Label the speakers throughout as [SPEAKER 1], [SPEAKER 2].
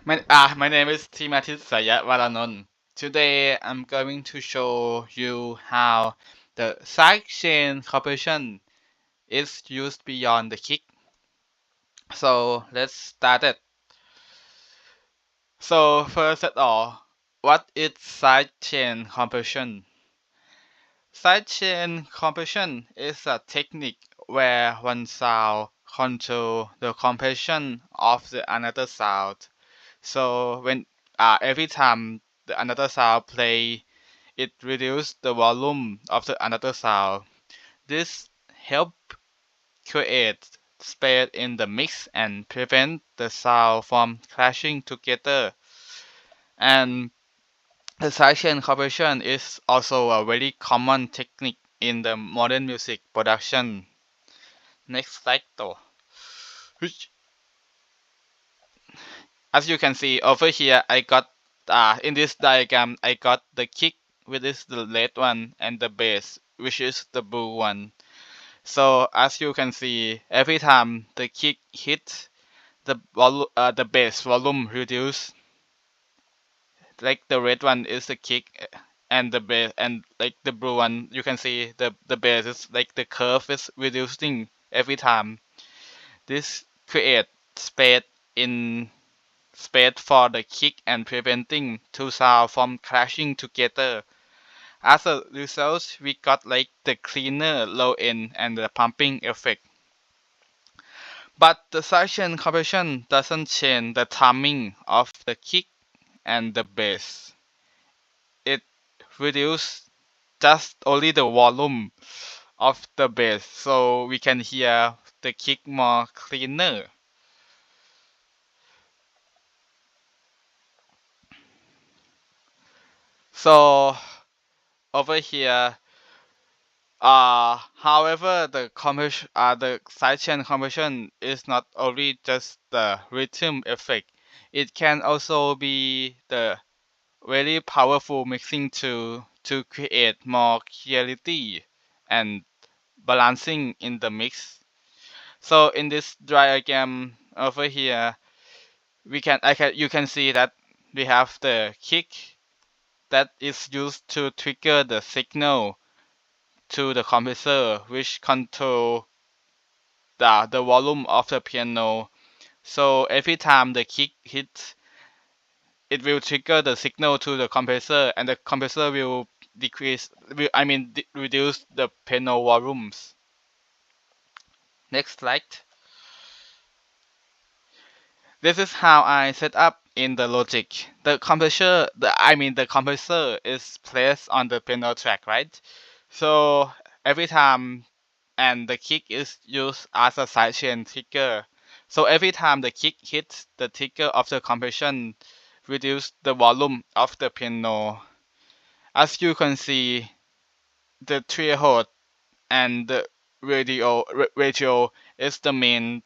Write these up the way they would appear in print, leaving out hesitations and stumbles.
[SPEAKER 1] My name is Teematit Varanon. Today I'm going to show you how the sidechain compression is used beyond the kick. So let's start it. So first of all, what is sidechain compression? Sidechain compression is a technique where one sound controls the compression of the another sound. So when every time the another sound play, it reduces the volume of the another sound. This help create space in the mix and prevent the sound from clashing together. And the sidechain compression is also a very common technique in the modern music production. Next slide though. As you can see over here, I got in this diagram, I got the kick, which is the red one, and the bass, which is the blue one. So as you can see, every time the kick hits, the bass volume reduce. Like the red one is the kick, and the bass, and like the blue one, you can see the bass is like the curve is reducing every time. This creates space in space for the kick and preventing two sounds from clashing together. As a result, we got like the cleaner low end and the pumping effect. But the sidechain compression doesn't change the timing of the kick and the bass. It reduces just only the volume of the bass, so we can hear the kick more cleaner. So over here, however, the sidechain compression is not only just the rhythm effect. It can also be the very powerful mixing tool to create more clarity and balancing in the mix. So in this diagram over here, you can see that we have the kick that is used to trigger the signal to the compressor, which control the volume of the piano. So every time the kick hits, it will trigger the signal to the compressor, and the compressor will reduce the piano volumes. Next slide. This is how I set up in the logic. The compressor is placed on the piano track, right? So every time, and the kick is used as a sidechain trigger. So every time the kick hits the trigger of the compression, reduce the volume of the piano. As you can see, the threshold and the ratio is the main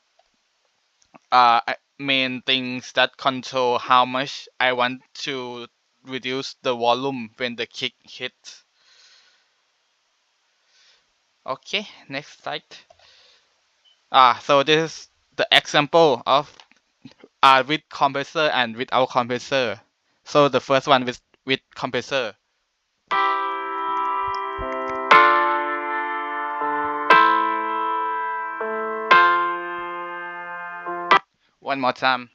[SPEAKER 1] things that control how much I want to reduce the volume when the kick hits. Okay, next slide. So this is the example of with compressor and without compressor. So the first one with compressor. One more time.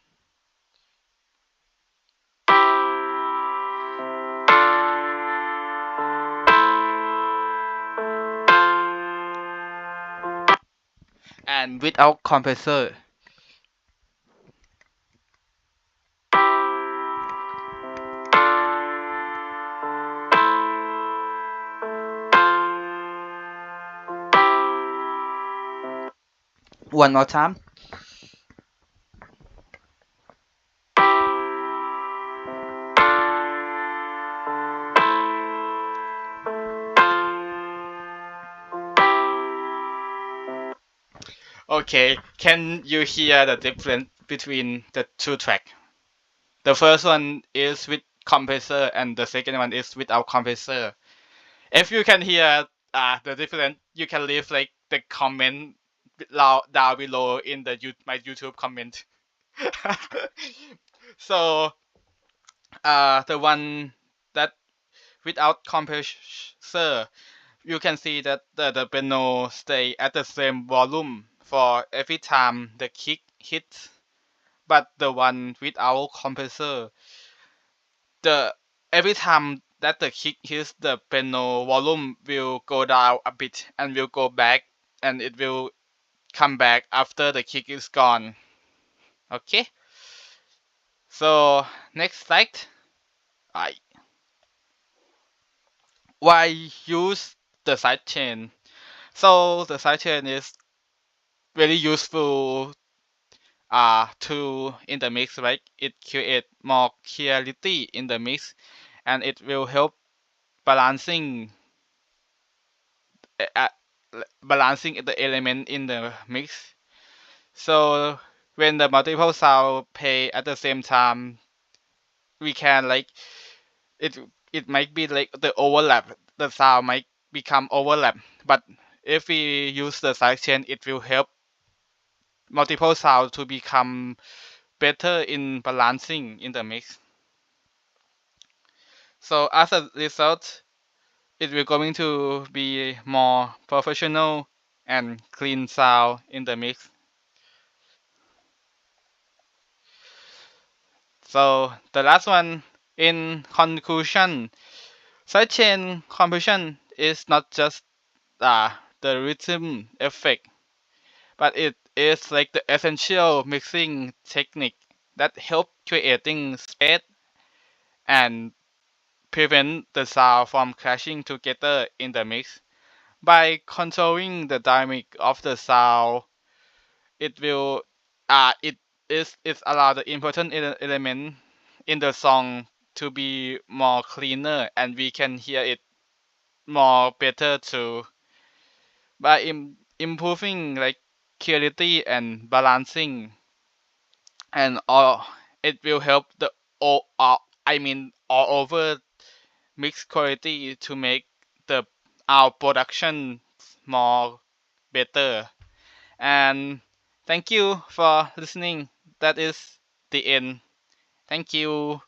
[SPEAKER 1] And without compressor. One more time. Okay, can you hear the difference between the two tracks? The first one is with compressor and the second one is without compressor. If you can hear the difference, you can leave like the comment down below in the my YouTube comment. So the one that without compressor, you can see that the piano stay at the same volume for every time the kick hits. But the one without compressor, the every time that the kick hits the piano, volume will go down a bit and will go back, and it will come back after the kick is gone. Okay, so next slide. I why use the sidechain? So the sidechain is very useful tool in the mix, right? It create more clarity in the mix, and it will help balancing uh, uh, balancing the element in the mix. So when the multiple sound play at the same time, we can like it. It might be like the overlap. The sound might become overlap, but if we use the sidechain, it will help multiple sound to become better in balancing in the mix. So as a result, it will going to be more professional and clean sound in the mix. So the last one, in conclusion, sidechain compression is not just the rhythm effect, but it is like the essential mixing technique that help creating space and prevent the sound from crashing together in the mix. By controlling the dynamic of the sound, it will it is allow the important element in the song to be more cleaner, and we can hear it more better too. By improving like clarity and balancing and all, it will help the all over mix quality to make the our production more better. And thank you for listening. That is the end. Thank you.